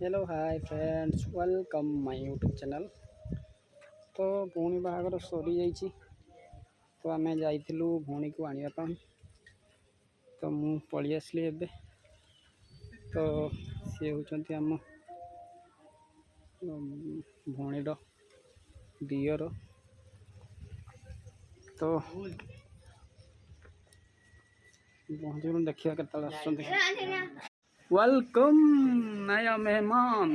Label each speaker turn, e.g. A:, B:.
A: Hello hi friends welcome my YouTube channel. तो भौणी बाहागर सरी जाइए तो आम जाइलु भौणी को आने तो मु पलि आसली एबे। तो सी होती आम भौणीर दियर। तो पहुँच देखिए के वेलकम नया मेहमान।